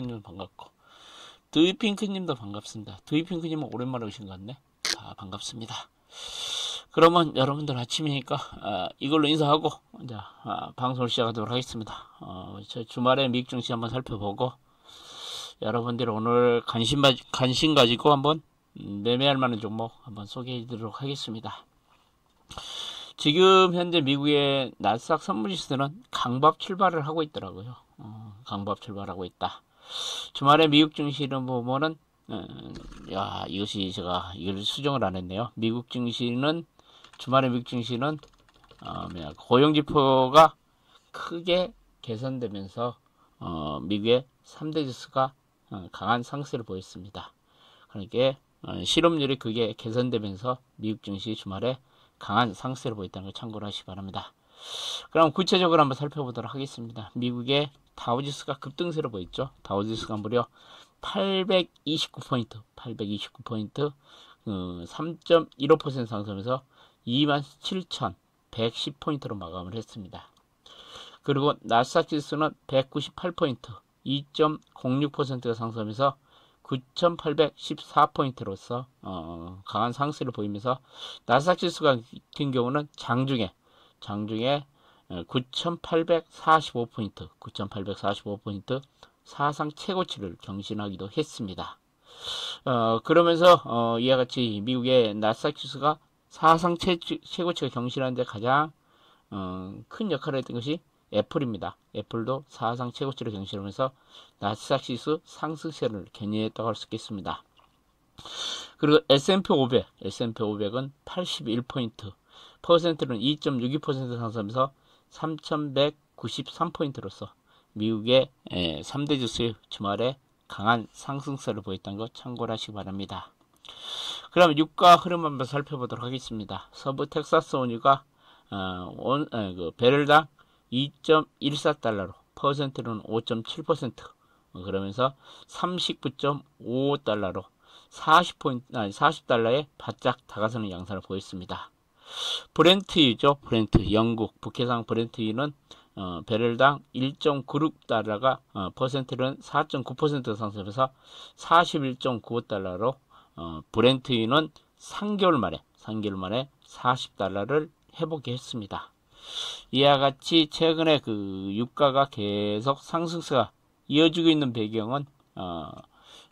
님 반갑고, 드위핑크님도 반갑습니다. 드위핑크님은 오랜만에 오신 것 같네. 반갑습니다. 그러면 여러분들 아침이니까 이걸로 인사하고 이제 방송을 시작하도록 하겠습니다. 저 주말에 미국 증시 한번 살펴보고 여러분들 오늘 관심 가지고 한번 매매할 만한 종목 한번 소개해 드리도록 하겠습니다. 지금 현재 미국의 나스닥 선물지수는 강밥 출발을 하고 있더라고요. 강밥 출발하고 있다. 주말에 미국 증시를 보면은 이것이 제가 이걸 수정을 안 했네요. 미국 증시는 주말에 미국 증시는 고용지표가 크게 개선되면서 미국의 3대 지수가 강한 상승을 보였습니다. 그러니까 실업률이 크게 개선되면서 미국 증시 주말에 강한 상승을 보였다는 걸 참고를 하시기 바랍니다. 그럼 구체적으로 한번 살펴보도록 하겠습니다. 미국의 다우지수가 급등세로 보였죠. 다우지수가 무려 829포인트 3.15% 상승하면서 27,110포인트로 마감을 했습니다. 그리고 나스닥 지수는 198포인트 2.06%가 상승하면서 9,814포인트로서 강한 상승을 보이면서 나스닥 지수 같은 경우는 장중에 9,845포인트 사상 최고치를 경신하기도 했습니다. 그러면서 이와 같이 미국의 나스닥 지수가 사상 최고치가 경신하는데 가장 큰 역할을 했던 것이 애플입니다. 애플도 사상 최고치를 경신하면서 나스닥 지수 상승세를 견인했다고 할 수 있겠습니다. 그리고 S&P 500은 81포인트 퍼센트는 2.62% 상승하면서 3,193포인트로서 미국의 3대 지수의 주말에 강한 상승세를 보였다는 것 참고를 하시기 바랍니다. 그럼 유가 흐름 한번 살펴보도록 하겠습니다. 서부 텍사스 원유가 배럴당 2.14달러로 퍼센트는 5.7% 그러면서 39.55달러로 40달러에 바짝 다가서는 양상을 보였습니다. 브렌트유죠. 브렌트 영국 북해상 브렌트유는 배럴당 1.96달러가 퍼센트는 4.9% 상승해서 41.95달러로 브렌트유는 3개월 만에 40달러를 회복했습니다. 이와 같이 최근에 그 유가가 계속 상승세가 이어지고 있는 배경은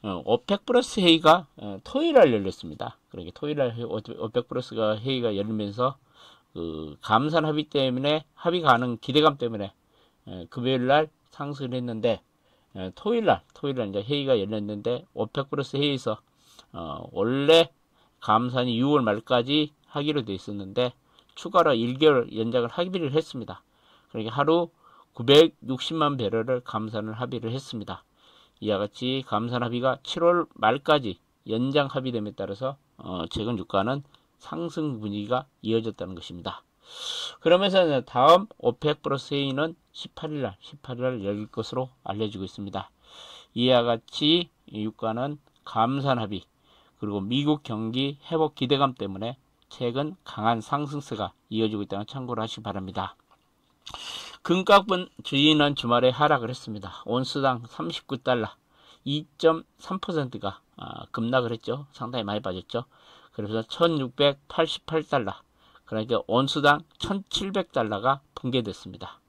오펙 플러스 회의가 토요일날 열렸습니다. 그러니까 토요일날 오펙 플러스가 회의가 열리면서 그 감산 합의 때문에 합의가 가는 기대감 때문에 금요일날 상승을 했는데 토요일날 이제 회의가 열렸는데 오펙 플러스 회의에서 원래 감산이 6월 말까지 하기로 돼 있었는데 추가로 1개월 연장을 합의를 했습니다. 그러니까 하루 960만 배럴을 감산을 합의를 했습니다. 이와 같이 감산 합의가 7월 말까지 연장 합의됨에 따라서 최근 유가는 상승 분위기가 이어졌다는 것입니다. 그러면서 다음 오펙 플러스 회의는 18일날 열릴 것으로 알려지고 있습니다. 이와 같이 유가는 감산 합의 그리고 미국 경기 회복 기대감 때문에 최근 강한 상승세가 이어지고 있다는 참고를 하시기 바랍니다. 금값은 주인은 주말에 하락을 했습니다. 온스당 39달러 2.3%가 급락을 했죠. 상당히 많이 빠졌죠. 그래서 1688달러 그러니까 온스당 1700달러가 붕괴됐습니다.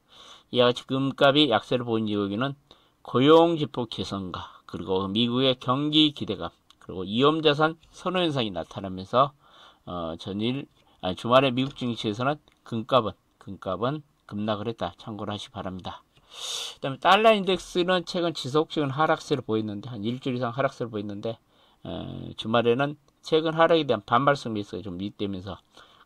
이와 같이 금값이 약세를 보인 이유는 고용지표 개선과 그리고 미국의 경기 기대감 그리고 위험자산 선호 현상이 나타나면서 주말에 미국 증시에서는 금값은 급락을 했다. 참고를 하시기 바랍니다. 그 다음에 달러 인덱스는 최근 지속적인 하락세를 보였는데 한 일주일 이상 하락세를 보였는데 주말에는 최근 하락에 대한 반발성 매수가 좀 유입되면서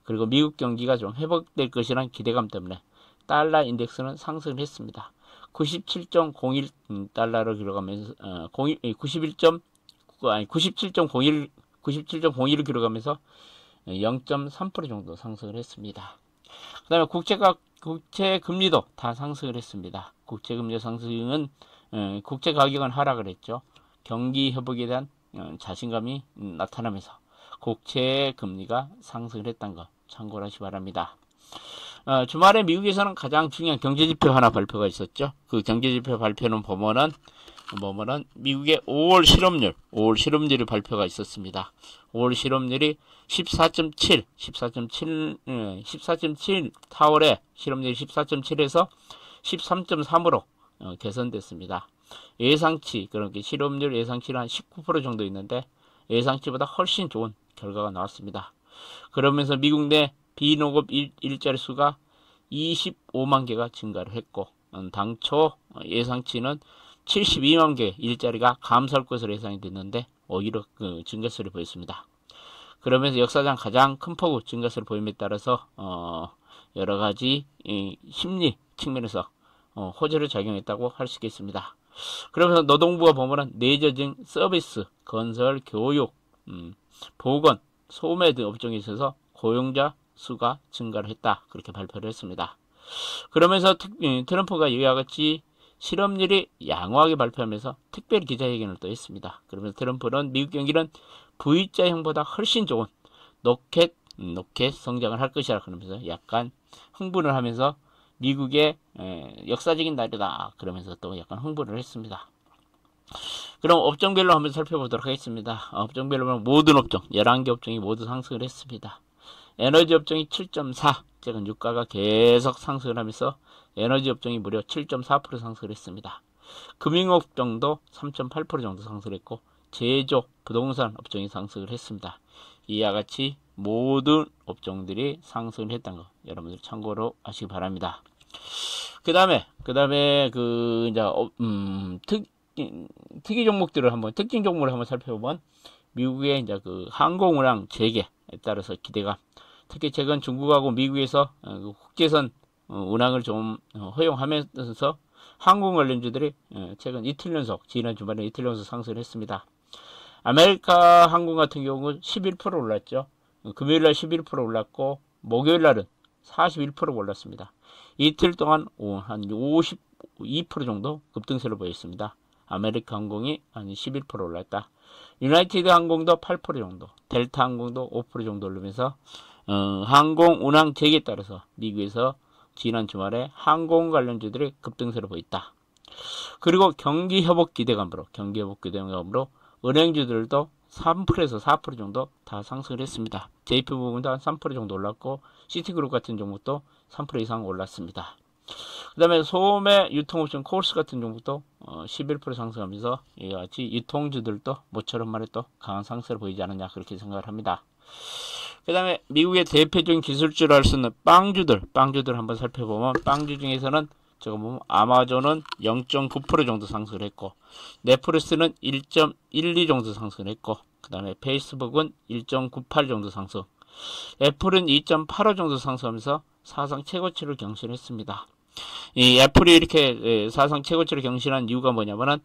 그리고 미국 경기가 좀 회복될 것이라는 기대감 때문에 달러 인덱스는 상승을 했습니다. 97.01달러를 기록하면서 97.01을 기록하면서 0.3% 정도 상승을 했습니다. 그 다음에 국채금리도 다 상승을 했습니다. 국채금리 상승은 국채 가격은 하락을 했죠. 경기 회복에 대한 자신감이 나타나면서 국채 금리가 상승을 했다는 거 참고를 하시기 바랍니다. 주말에 미국에서는 가장 중요한 경제지표 하나 발표가 있었죠. 그 경제지표 발표는 보면은 뭐뭐는 미국의 5월 실업률이 발표가 있었습니다. 5월 실업률이 14.7, 4월에 실업률이 14.7에서 13.3으로 개선됐습니다. 예상치, 그러니까 실업률 예상치는 한 19% 정도 있는데 예상치보다 훨씬 좋은 결과가 나왔습니다. 그러면서 미국 내 비농업 일자리 수가 25만 개가 증가를 했고, 당초 예상치는 72만 개 일자리가 감소할 것으로 예상이 됐는데 오히려 증가세를 보였습니다. 그러면서 역사상 가장 큰 폭의 증가세를 보임에 따라서 여러 가지 심리 측면에서 호재를 작용했다고 할 수 있겠습니다. 그러면서 노동부가 보면은 내재적 서비스, 건설, 교육, 보건, 소매 등 업종에 있어서 고용자 수가 증가를 했다. 그렇게 발표를 했습니다. 그러면서 트럼프가 이와 같이 실업률이 양호하게 발표하면서 특별 기자회견을 또 했습니다. 그러면서 트럼프는 미국 경기는 V자형보다 훨씬 좋은 로켓 성장을 할 것이라 그러면서 약간 흥분을 하면서 미국의 역사적인 날이다 그러면서 또 약간 흥분을 했습니다. 그럼 업종별로 한번 살펴보도록 하겠습니다. 업종별로 보면 모든 업종 11개 업종이 모두 상승을 했습니다. 에너지 업종이 7.4, 최근 유가가 계속 상승을 하면서 에너지 업종이 무려 7.4% 상승을 했습니다. 금융업종도 3.8% 정도 상승을 했고 제조, 부동산 업종이 상승을 했습니다. 이와 같이 모든 업종들이 상승을 했다는 거 여러분들 참고로 하시기 바랍니다. 그 다음에 특이 종목들을 특징 종목을 한번 살펴보면 미국의 이제 항공운항 재개에 따라서 기대감, 특히 최근 중국하고 미국에서 국제선 운항을 좀 허용하면서 항공 관련주들이 최근 이틀 연속, 지난 주말에 이틀 연속 상승을 했습니다. 아메리카 항공 같은 경우는 11% 올랐죠. 금요일날 11% 올랐고 목요일날은 41% 올랐습니다. 이틀 동안 한 52% 정도 급등세를 보였습니다. 아메리카 항공이 한 11% 올랐다. 유나이티드 항공도 8% 정도, 델타 항공도 5% 정도 오르면서 항공 운항 재개에 따라서 미국에서 지난 주말에 항공 관련주들이 급등세를 보였다. 그리고 경기 회복 기대감으로 은행주들도 3%에서 4% 정도 다 상승을 했습니다. JP모건도 한 3% 정도 올랐고 시티그룹 같은 종목도 3% 이상 올랐습니다. 그 다음에 소매 유통업종 코스 같은 종목도 11% 상승하면서 이와 같이 유통주들도 모처럼 말해 또 강한 상승을 보이지 않느냐 그렇게 생각을 합니다. 그 다음에 미국의 대표적인 기술주로 할 수 있는 빵주들 한번 살펴보면 빵주 중에서는 제가 보면 아마존은 0.9% 정도 상승을 했고 넷플릭스는 1.12 정도 상승을 했고 그 다음에 페이스북은 1.98 정도 상승, 애플은 2.85 정도 상승하면서 사상 최고치를 경신했습니다. 이 애플이 이렇게 사상 최고치를 경신한 이유가 뭐냐면은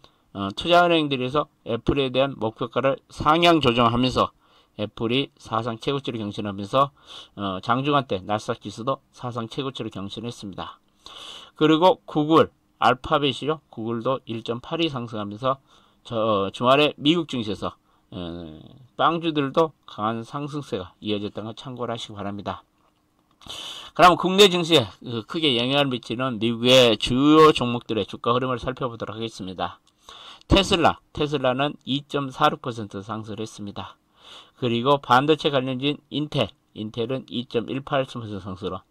투자은행들에서 애플에 대한 목표가를 상향 조정하면서 애플이 사상 최고치를 경신하면서 장중한 때 나스닥 지수도 사상 최고치를 경신했습니다. 그리고 구글, 알파벳이요. 구글도 1.82 상승하면서 주말에 미국 증시에서 빵주들도 강한 상승세가 이어졌다는 걸 참고를 하시기 바랍니다. 그럼 국내 증시에 크게 영향을 미치는 미국의 주요 종목들의 주가 흐름을 살펴보도록 하겠습니다. 테슬라는 2.46% 상승을 했습니다. 그리고 반도체 관련주인 인텔은 2.18% 상승으로,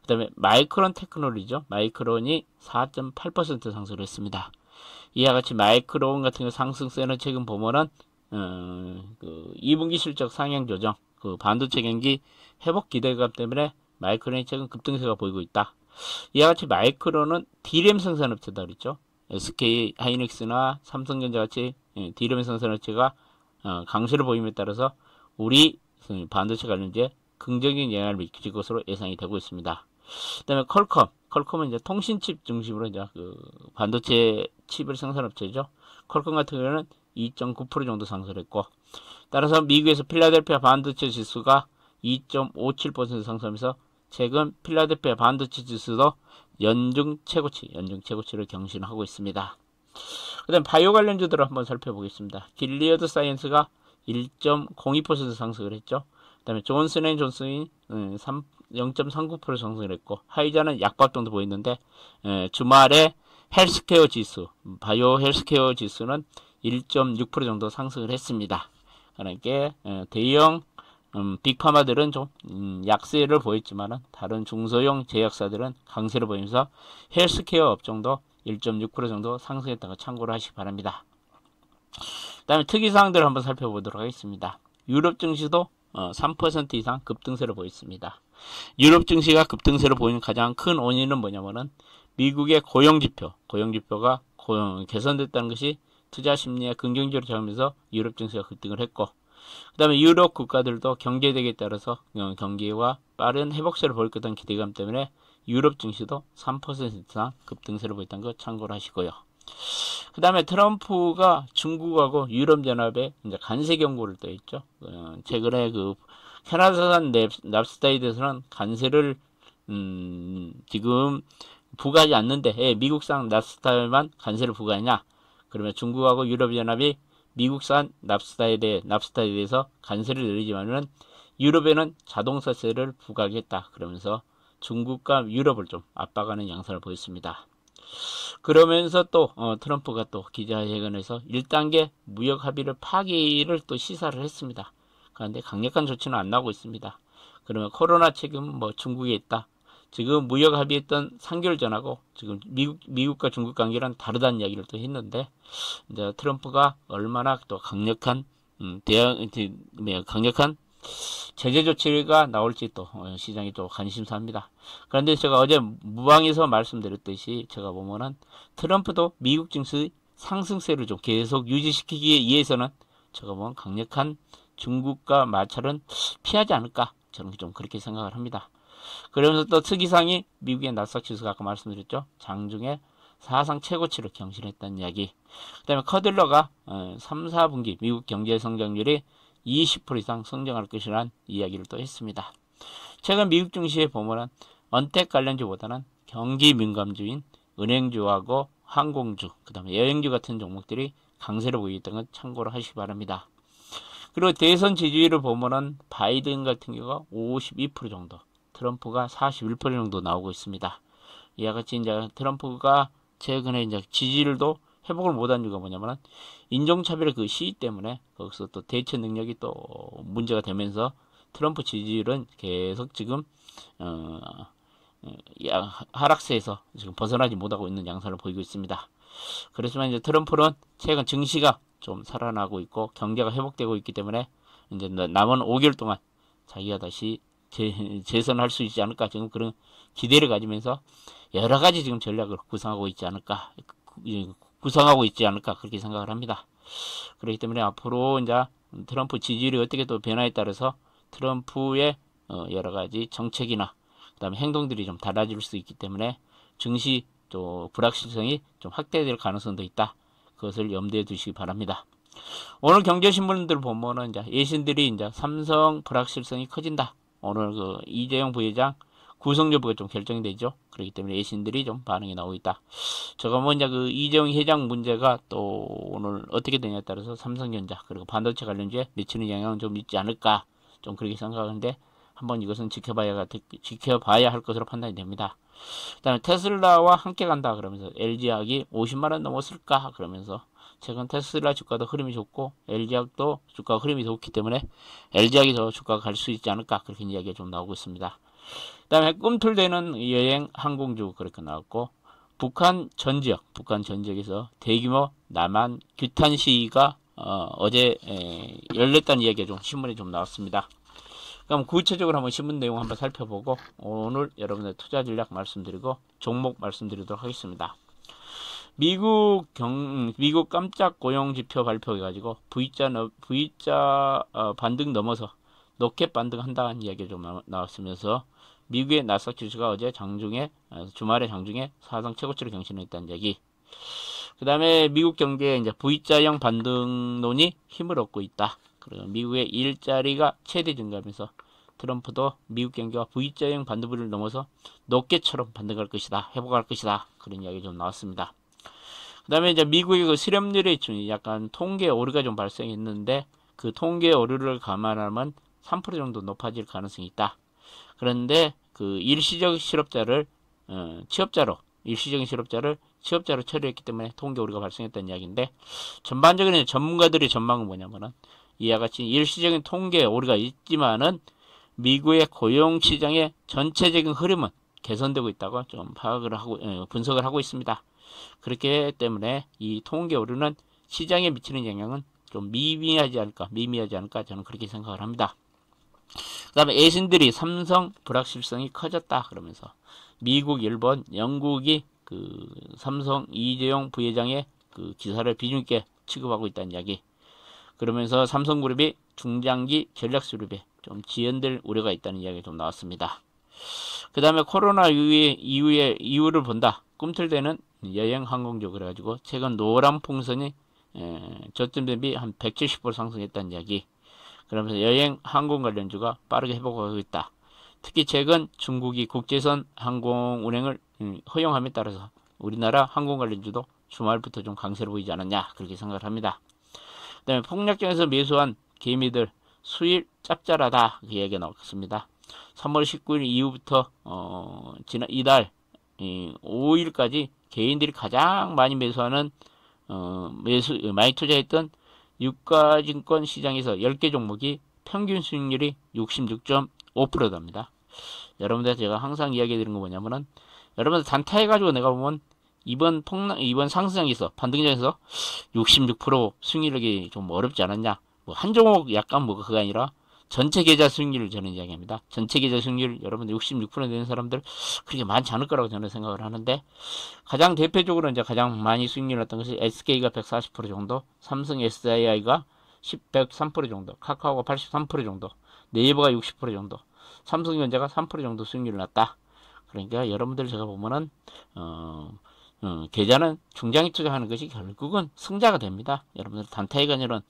그 다음에 마이크론 테크놀로지죠. 마이크론이 4.8% 상승을 했습니다. 이와 같이 마이크론 같은 상승세는 최근 보면은 2분기 실적 상향 조정, 반도체 경기 회복 기대감 때문에 마이크론이 최근 급등세가 보이고 있다. 이와 같이 마이크론은 D램 생산업체다 그랬죠. SK 하이닉스나 삼성전자 같이 D램 생산업체가 강세를 보임에 따라서 우리 반도체 관련주에 긍정적인 영향을 미칠 것으로 예상이 되고 있습니다. 그 다음에 퀄컴은 이제 통신칩 중심으로 이제 반도체 칩을 생산업체죠. 퀄컴 같은 경우는 2.9% 정도 상승했고, 따라서 미국에서 필라델피아 반도체 지수가 2.57% 상승하면서 최근 필라델피아 반도체 지수도 연중 최고치를 경신하고 있습니다. 그 다음 바이오 관련주들을 한번 살펴보겠습니다. 길리어드 사이언스가 1.02% 상승을 했죠. 그 다음에 존슨앤존슨이 0.39% 상승을 했고, 하이자는 약박 정도 보이는데 주말에 헬스케어 지수, 바이오 헬스케어 지수는 1.6% 정도 상승을 했습니다. 그러니까 대형 빅파마들은 좀 약세를 보였지만 다른 중소형 제약사들은 강세를 보이면서 헬스케어 업종도 1.6% 정도 상승했다고 참고를 하시기 바랍니다. 그 다음에 특이사항들을 한번 살펴보도록 하겠습니다. 유럽 증시도 3% 이상 급등세를 보였습니다. 유럽 증시가 급등세를 보이는 가장 큰 원인은 뭐냐면은 미국의 고용지표가 개선됐다는 것이 투자 심리에 긍정적으로 작용하면서 유럽 증시가 급등을 했고, 그 다음에 유럽 국가들도 경제대기에 따라서 경기와 빠른 회복세를 보일 것이라는 기대감 때문에 유럽 증시도 3% 이상 급등세를 보였다는 거 참고를 하시고요. 그 다음에 트럼프가 중국하고 유럽연합에 이제 간세 경고를 또 했죠. 최근에 그 캐나다산 납스타에 대해서는 간세를 지금 부과하지 않는데 미국산 납스타에만 간세를 부과하냐? 그러면 중국하고 유럽연합이 미국산 납스타에 대해서 간세를 내리지만은 유럽에는 자동차세를 부과하겠다. 그러면서 중국과 유럽을 좀 압박하는 양상을 보였습니다. 그러면서 또 트럼프가 또 기자회견에서 1단계 무역 합의를 파기를 또 시사를 했습니다. 그런데 강력한 조치는 안 나오고 있습니다. 그러면 코로나 책임은 뭐 중국에 있다. 지금 무역 합의했던 3개월 전하고 지금 미국과 중국 관계는 다르다는 이야기를 또 했는데, 이제 트럼프가 얼마나 또 강력한 강력한 제재 조치가 나올지 또 시장이 또 관심사입니다. 그런데 제가 어제 무방에서 말씀드렸듯이 제가 보면은 트럼프도 미국 증시 상승세를 좀 계속 유지시키기 위해서는 제가 보면 강력한 중국과 마찰은 피하지 않을까, 저는 좀 그렇게 생각을 합니다. 그러면서 또 특이사항이 미국의 나스닥 지수가 아까 말씀드렸죠. 장중에 사상 최고치를 경신했다는 이야기. 그 다음에 커들러가 3, 4분기 미국 경제 성장률이 20% 이상 성장할 것이라는 이야기를 또 했습니다. 최근 미국 증시에 보면은 언택 관련주보다는 경기 민감주인 은행주하고 항공주, 그 다음에 여행주 같은 종목들이 강세를 보이고 있다는 건 참고로 하시기 바랍니다. 그리고 대선 지지율을 보면은 바이든 같은 경우가 52% 정도, 트럼프가 41% 정도 나오고 있습니다. 이와 같이 이제 트럼프가 최근에 이제 지지율도 회복을 못한 이유가 뭐냐면은 인종차별의 그 시위 때문에 거기서 또 대처 능력이 또 문제가 되면서 트럼프 지지율은 계속 지금 하락세에서 지금 벗어나지 못하고 있는 양상을 보이고 있습니다. 그렇지만 이제 트럼프는 최근 증시가 좀 살아나고 있고 경제가 회복되고 있기 때문에 이제 남은 5개월 동안 자기가 다시 재선할 수 있지 않을까, 지금 그런 기대를 가지면서 여러 가지 지금 전략을 구상하고 있지 않을까 그렇게 생각을 합니다. 그렇기 때문에 앞으로 이제 트럼프 지지율이 어떻게 또 변화에 따라서 트럼프의 여러 가지 정책이나 그다음에 행동들이 좀 달라질 수 있기 때문에 증시 또 불확실성이 좀 확대될 가능성도 있다. 그것을 염두에 두시기 바랍니다. 오늘 경제신문들 보면은 이제 예신들이 이제 삼성 불확실성이 커진다. 오늘 그 이재용 부회장 구속 여부가 좀 결정이 되죠. 그렇기 때문에 예신들이 좀 반응이 나오고 있다. 제가 뭐 이제 그 이재용 회장 문제가 또 오늘 어떻게 되냐에 따라서 삼성전자 그리고 반도체 관련주에 미치는 영향은 좀 있지 않을까, 좀 그렇게 생각하는데 한번 이것은 지켜봐야 할 것으로 판단이 됩니다. 그다음에 테슬라와 함께 간다 그러면서 LG약이 50만원 넘었을까 그러면서 최근 테슬라 주가도 흐름이 좋고 LG약도 주가 흐름이 좋기 때문에 LG약이 더 주가가 갈 수 있지 않을까, 그렇게 이야기가 좀 나오고 있습니다. 그 다음에 꿈틀대는 여행 항공주 그렇게 나왔고, 북한 전 지역에서 대규모 남한 규탄 시위가 어제 열렸다는 이야기가 좀 신문에 좀 나왔습니다. 그럼 구체적으로 한번 신문 내용 한번 살펴보고 오늘 여러분들 투자 전략 말씀드리고 종목 말씀드리도록 하겠습니다. 미국 깜짝 고용 지표 발표해가지고 V자 반등 넘어서 로켓 반등한다는 이야기가 좀 나왔으면서 미국의 나스닥 지수가 어제 주말에 장중에 사상 최고치를 경신했다는 이야기. 그 다음에 미국 경제에 이제 V자형 반등론이 힘을 얻고 있다. 그리고 미국의 일자리가 최대 증가하면서 트럼프도 미국 경제가 V자형 반등을 넘어서 높게처럼 반등할 것이다, 회복할 것이다, 그런 이야기 좀 나왔습니다. 그 다음에 이제 미국의 그 실업률이 좀 약간 통계 오류가 좀 발생했는데 그 통계 오류를 감안하면 3% 정도 높아질 가능성이 있다. 그런데 그 일시적 실업자를 일시적인 실업자를 취업자로 처리했기 때문에 통계 오류가 발생했다는 이야기인데, 전반적인 전문가들의 전망은 뭐냐면은 이와 같이 일시적인 통계 오류가 있지만은 미국의 고용 시장의 전체적인 흐름은 개선되고 있다고 좀 파악을 하고 분석을 하고 있습니다. 그렇기 때문에 이 통계 오류는 시장에 미치는 영향은 좀 미미하지 않을까 저는 그렇게 생각을 합니다. 그 다음에 애신들이 삼성 불확실성이 커졌다 그러면서 미국, 일본, 영국이 그 삼성 이재용 부회장의 그 기사를 비중 있게 취급하고 있다는 이야기. 그러면서 삼성그룹이 중장기 전략수립에 좀 지연될 우려가 있다는 이야기가 좀 나왔습니다. 그 다음에 코로나 이후를 본다. 꿈틀대는 여행 항공주 그래가지고 최근 노란 풍선이 저점 대비 한 170% 상승했다는 이야기. 그러면서 여행 항공 관련주가 빠르게 회복하고 있다. 특히 최근 중국이 국제선 항공 운행을 허용함에 따라서 우리나라 항공 관련주도 주말부터 좀 강세로 보이지 않았냐 그렇게 생각을 합니다. 그 다음에 폭락장에서 매수한 개미들 수익 짭짤하다 그 얘기가 나왔습니다. 3월 19일 이후부터 지난 이달 5일까지 개인들이 가장 많이 매수하는 많이 투자했던 유가증권 시장에서 10개 종목이 평균 수익률이 66.5%답니다. 여러분들 제가 항상 이야기 드리는 거 뭐냐면은 여러분들 단타해가지고 내가 보면 이번 상승장에서 반등장에서 66% 수익률이 좀 어렵지 않았냐. 뭐 한 종목 약간 뭐 그거 아니라 전체 계좌 수익률을 저는 이야기합니다. 전체 계좌 수익률 여러분들 66% 되는 사람들 그렇게 많지 않을 거라고 저는 생각을 하는데 가장 대표적으로 이제 가장 많이 수익률 났던 것이 SK가 140% 정도, 삼성 SDI가 103% 정도, 카카오가 83% 정도, 네이버가 60% 정도, 삼성전자가 3% 정도 수익률을 났다. 그러니까 여러분들 제가 보면은 계좌는 중장기 투자하는 것이 결국은 승자가 됩니다. 여러분들 단타의 관여는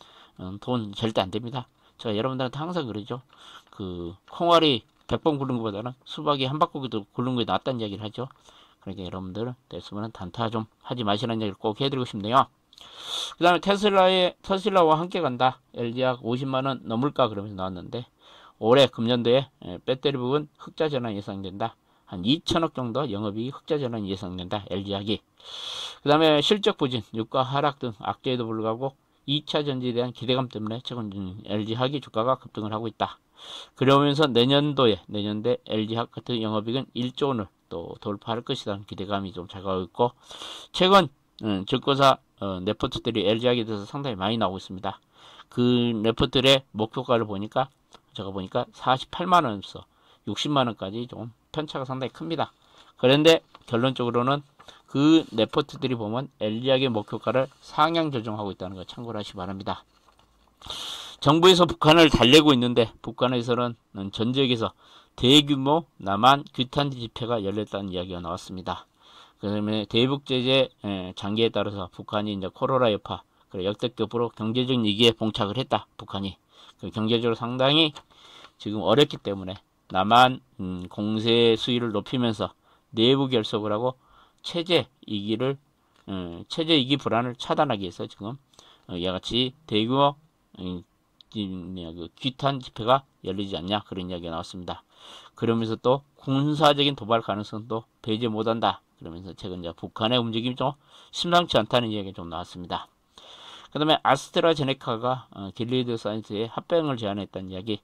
돈 절대 안 됩니다. 제가 여러분들한테 항상 그러죠. 그 콩알이 100번 굴른 것보다는 수박이 한 바퀴도 굴른 게 낫다는 이야기를 하죠. 그러니까 여러분들 됐으면 단타 좀 하지 마시라는 얘기를 꼭 해드리고 싶네요. 그 다음에 테슬라와 함께 간다. LG약 50만원 넘을까 그러면서 나왔는데 올해 금년도에 배터리 부분 흑자 전환 예상된다. 한 2천억 정도 영업이익 흑자 전환이 예상된다. LG약이. 그 다음에 실적 부진, 유가 하락 등 악재에도 불구하고 2차 전지에 대한 기대감 때문에 최근 LG학이 주가가 급등을 하고 있다. 그러면서 내년도에 LG학 같은 영업이익은 1조 원을 또 돌파할 것이라는 기대감이 좀 작아오고 있고 최근 증권사 레포트들이 LG학에 대해서 상당히 많이 나오고 있습니다. 그 레포트의 목표가를 보니까 제가 보니까 48만원에서 60만원까지 좀 편차가 상당히 큽니다. 그런데 결론적으로는 그 레포트들이 보면 LG학의 목표가를 상향 조정하고 있다는 거 참고를 하시기 바랍니다. 정부에서 북한을 달래고 있는데 북한에서는 전 지역에서 대규모 남한 규탄 집회가 열렸다는 이야기가 나왔습니다. 그다음에 대북 제재 장기에 따라서 북한이 이제 코로나 여파 역대급으로 경제적 위기에 봉착을 했다. 북한이 경제적으로 상당히 지금 어렵기 때문에 남한 공세 수위를 높이면서 내부 결속을 하고 체제 위기 불안을 차단하기 위해서 지금 이와 같이 대규모 규탄 집회가 열리지 않냐 그런 이야기가 나왔습니다. 그러면서 또 군사적인 도발 가능성도 배제 못한다. 그러면서 최근 이제 북한의 움직임이 좀 심상치 않다는 이야기가 좀 나왔습니다. 그 다음에 아스트라제네카가 길리드 사이언스에 합병을 제안했다는 이야기.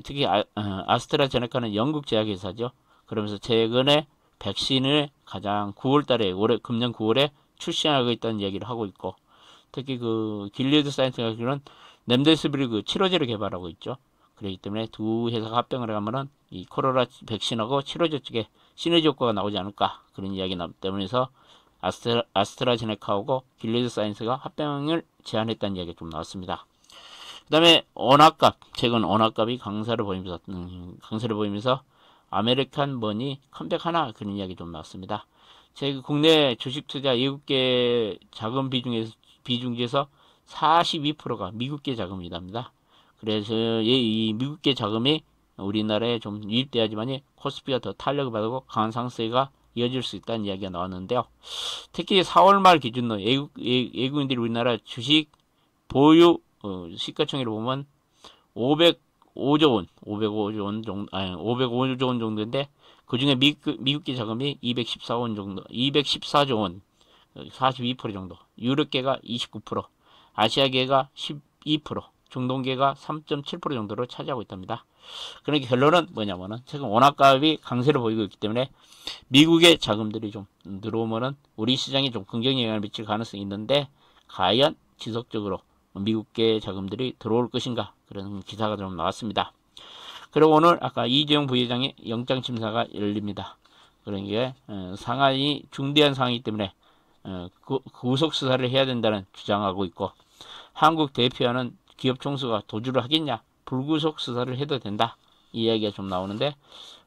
특히 아스트라제네카는 영국 제약회사죠. 그러면서 최근에 백신을 가장 9월달에 올해 금년 9월에 출시하고 있다는 이야기를 하고 있고 특히 그 길리드 사이언스가 그런 렘데시비르 그 치료제를 개발하고 있죠. 그렇기 때문에 두 회사가 합병을 하면은 이 코로나 백신하고 치료제 쪽에 시너지 효과가 나오지 않을까 그런 이야기 때문에서 아스트라제네카하고 길리드 사이언스가 합병을 제안했다는 이야기가 좀 나왔습니다. 그 다음에 원화값 최근 원화값이 강세를 보이면서 아메리칸 머니 컴백하나 그런 이야기 좀 나왔습니다. 제 국내 주식 투자 7개 자금 비중 중에서 42%가 미국계 자금이랍니다. 그래서 이 미국계 자금이 우리나라에 좀 유입돼야지만 코스피가 더 탄력을 받고 강한 상승세가 이어질 수 있다는 이야기가 나왔는데요. 특히 4월 말 기준으로 외국인들이 우리나라 주식 보유 시가총액을 보면 505조 원 정도인데 그 중에 미국계 자금이 214조 원 42% 정도, 유럽계가 29%, 아시아계가 12%, 중동계가 3.7% 정도를 차지하고 있답니다. 그러니까 결론은 뭐냐면은 최근 원화값이 강세를 보이고 있기 때문에 미국의 자금들이 좀 들어오면은 우리 시장에 좀 긍정적 영향을 미칠 가능성이 있는데, 과연 지속적으로 미국계 자금들이 들어올 것인가, 그런 기사가 좀 나왔습니다. 그리고 오늘 아까 이재용 부회장의 영장 심사가 열립니다. 그러니까 상황이 중대한 상황이기 때문에 구속 수사를 해야 된다는 주장하고 있고, 한국 대표하는 기업 총수가 도주를 하겠냐, 불구속 수사를 해도 된다, 이 이야기가 좀 나오는데,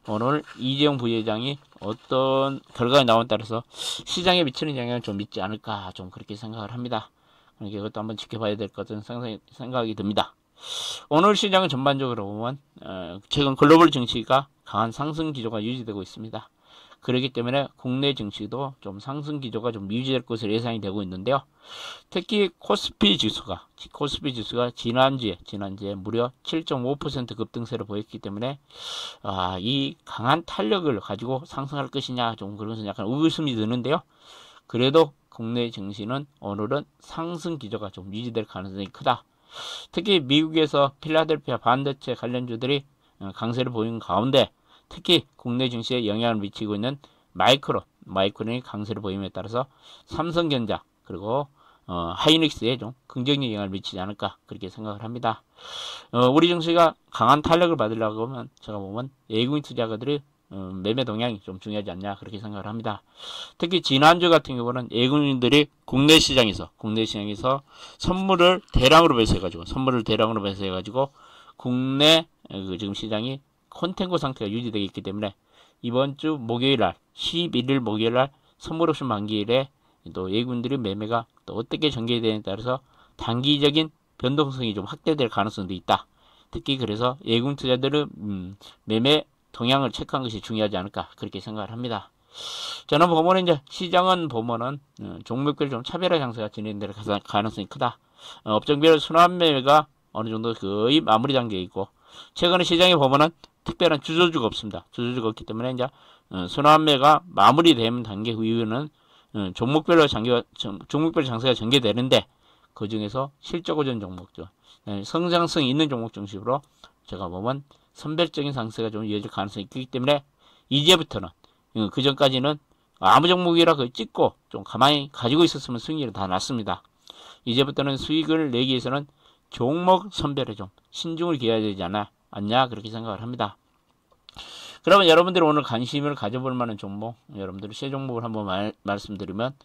오늘 이재용 부회장이 어떤 결과가 나오는 따라서 시장에 미치는 영향을 좀 믿지 않을까, 좀 그렇게 생각을 합니다. 그러니까 이것도 한번 지켜봐야 될 것 같은 생각이 듭니다. 오늘 시장은 전반적으로 보면 최근 글로벌 증시가 강한 상승 기조가 유지되고 있습니다. 그렇기 때문에 국내 증시도 좀 상승 기조가 좀 유지될 것으로 예상이 되고 있는데요. 특히 코스피 지수가 지난주에 무려 7.5% 급등세를 보였기 때문에 이 강한 탄력을 가지고 상승할 것이냐, 좀 그런 것은 약간 의구심이 드는데요. 그래도 국내 증시는 오늘은 상승 기조가 좀 유지될 가능성이 크다. 특히 미국에서 필라델피아 반도체 관련주들이 강세를 보이는 가운데, 특히 국내 증시에 영향을 미치고 있는 마이크론이 강세를 보임에 따라서 삼성전자 그리고 하이닉스에 좀 긍정적 영향을 미치지 않을까, 그렇게 생각을 합니다. 우리 증시가 강한 탄력을 받으려고 하면 제가 보면 외국인 투자가들이 매매 동향이 좀 중요하지 않냐, 그렇게 생각을 합니다. 특히 지난주 같은 경우는 외국인들이 국내 시장에서 선물을 대량으로 배수해가지고 국내 지금 시장이 컨탱고 상태가 유지되어 있기 때문에 이번 주 목요일날 11일 목요일날 선물 옵션 만기일에 또 외국인들의 매매가 또 어떻게 전개되느냐에 따라서 단기적인 변동성이 좀 확대될 가능성도 있다. 특히 그래서 외국인 투자들은 매매 동향을 체크한 것이 중요하지 않을까, 그렇게 생각을 합니다. 저는 보면은 이제 시장은 보면은 종목별 좀 차별화 장세가 진행될 가능성이 크다. 업종별 순환매매가 어느 정도 거의 마무리 단계에 있고, 최근에 시장에 보면은 특별한 주저주가 없습니다. 주저주가 없기 때문에 이제 순환매가 마무리되는 단계 이후에는 종목별 장세가 전개되는데, 그 중에서 실적 호전 종목죠, 성장성이 있는 종목 중심으로 제가 보면 선별적인 상승가 좀 이어질 가능성이 있기 때문에, 이제부터는 그 전까지는 아무 종목이라 찍고 좀 가만히 가지고 있었으면 수익률이 다 났습니다. 이제부터는 수익을 내기 위해서는 종목 선별에 좀 신중을 기해야 되지 않냐, 그렇게 생각을 합니다. 그러면 여러분들이 오늘 관심을 가져볼 만한 종목, 여러분들이 세 종목을 한번 말씀드리면,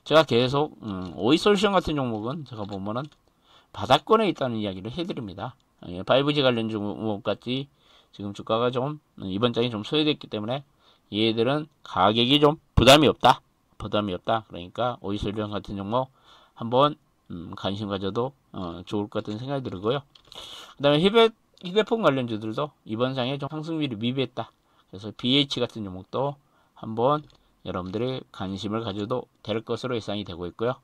제가 계속 오이솔루션 같은 종목은 제가 보면은 바닥권에 있다는 이야기를 해드립니다. 5G 관련 종목같이 지금 주가가 좀 이번 장에 좀 소외됐기 때문에 얘들은 가격이 좀 부담이 없다. 그러니까 오이솔루션 같은 종목 한번 관심 가져도 좋을 것 같은 생각이 들고요. 그 다음에 휴대폰 관련주들도 이번 장에 좀 상승률이 미비했다. 그래서 BH 같은 종목도 한번 여러분들이 관심을 가져도 될 것으로 예상이 되고 있고요.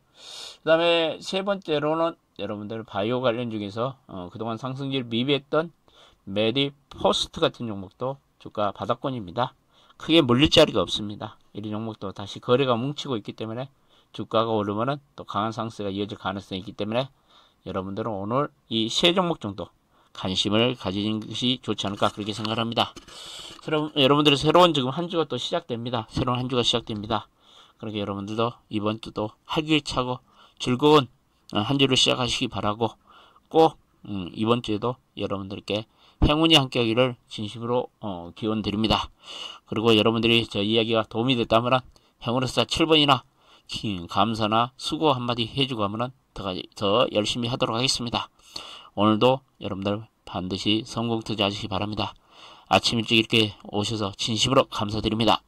그 다음에 세 번째로는 여러분들 바이오 관련 중에서 그동안 상승률 미비했던 메디포스트 같은 종목도 주가 바닥권입니다. 크게 물릴 자리가 없습니다. 이런 종목도 다시 거래가 뭉치고 있기 때문에 주가가 오르면은 또 강한 상승가 이어질 가능성이 있기 때문에 여러분들은 오늘 이 세 종목 정도 관심을 가지는 것이 좋지 않을까, 그렇게 생각을 합니다. 그럼 여러분들의 새로운 지금 한 주가 또 시작됩니다. 그러니까 여러분들도 이번 주도 활기차고 즐거운 한 주를 시작하시기 바라고, 꼭 이번 주에도 여러분들께 행운이 함께하기를 진심으로 기원 드립니다. 그리고 여러분들이 저 이야기가 도움이 됐다면 행운의사 7번이나 감사나 수고 한마디 해주고 하면 더 열심히 하도록 하겠습니다. 오늘도 여러분들 반드시 성공 투자하시기 바랍니다. 아침 일찍 이렇게 오셔서 진심으로 감사드립니다.